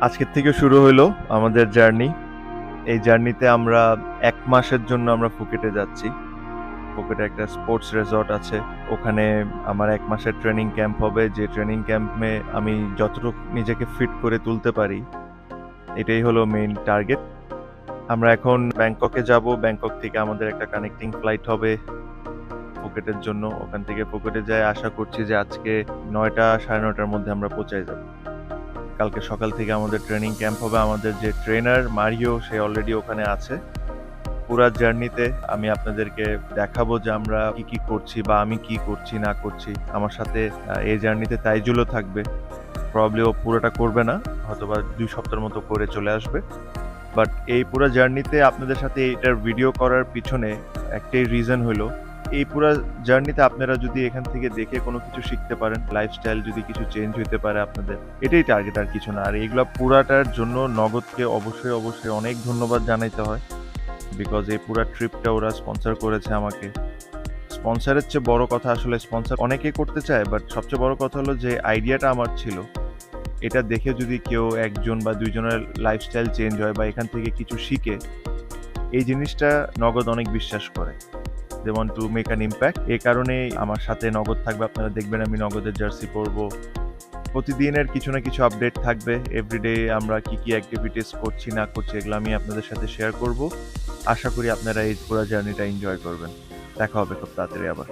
আজকের থেকে শুরু হইলো আমাদের জার্নি। এই জার্নিতে আমরা ১ মাসের জন্য আমরা ফুকেটে যাচ্ছি। ফুকেটে একটা স্পোর্টস রিসর্ট আছে। ওখানে আমার ১ মাসের ট্রেনিং ক্যাম্প হবে। যে ট্রেনিং ক্যাম্পে আমি যতটুকু নিজেকে ফিট করে তুলতে পারি, এটাই হলো মেইন টার্গেট। আমরা এখন ব্যাংককে যাব। ব্যাংকক থেকে আমাদের একটা কানেক্টিং ফ্লাইট হবে ফুকেটের জন্য। ওখান থেকে ফুকেটে যেয়ে আশা করছি যে আজকে ৯টা ৯:৩০টার মধ্যে আমরা পৌঁছায় যাব। কালকে সকাল থেকে আমাদের ট্রেনিং ক্যাম্প হবে। আমাদের যে ট্রেনার মারিও সে অলরেডি ওখানে আছে। পুরা জার্নিতে আমি আপনাদেরকে দেখাবো যে আমরা কি কি করছি বা আমি কি করছি না করছি। আমার সাথে এই জার্নিতে তাইজুলও থাকবে। প্রবাবলি ও পুরোটা করবে না, হয়তোবা ২ সপ্তাহের মতো করে চলে আসবে। বাট এই পুরা জার্নিতে আপনাদের সাথে এটার ভিডিও করার পিছনে একটাই রিজন হলো, এই পুরা জার্নিতে আপনারা যদি এখান থেকে দেখে কোনো কিছু শিখতে পারেন, লাইফস্টাইল যদি কিছু চেঞ্জ হইতে পারে আপনাদের, এটাই টার্গেট আর কিছু না। আর এইগুলা পুরাটার জন্য নগদকে অবশ্যই অনেক ধন্যবাদ জানাইতে হয়। বিকজ এই পুরা ট্রিপটা ওরা স্পন্সর করেছে আমাকে। স্পন্সরের চেয়ে বড় কথা, আসলে স্পন্সর অনেকেই করতে চায়, বাট সবচেয়ে বড় কথা হলো যে আইডিয়াটা আমার ছিল। এটা দেখে যদি কেউ ১ জন বা ২ জনের লাইফস্টাইল চেঞ্জ হয় বা এখান থেকে কিছু শিখে, এই জিনিসটা নগদ অনেক বিশ্বাস করে। They want to make an impact. এ কারণেই আমার সাথে নগদ থাকবে। আপনারা দেখবেন আমি নগদের জার্সি পরবো। প্রতিদিনের কিছু না কিছু আপডেট থাকবে। এভরিডে আমরা কি কি অ্যাক্টিভিটিস করছি না করছি এগুলো আমি আপনাদের সাথে শেয়ার করব। আশা করি আপনারা এই পুরো জার্নিটা এনজয় করবেন। দেখা হবে খুব তাড়াতাড়ি আবার।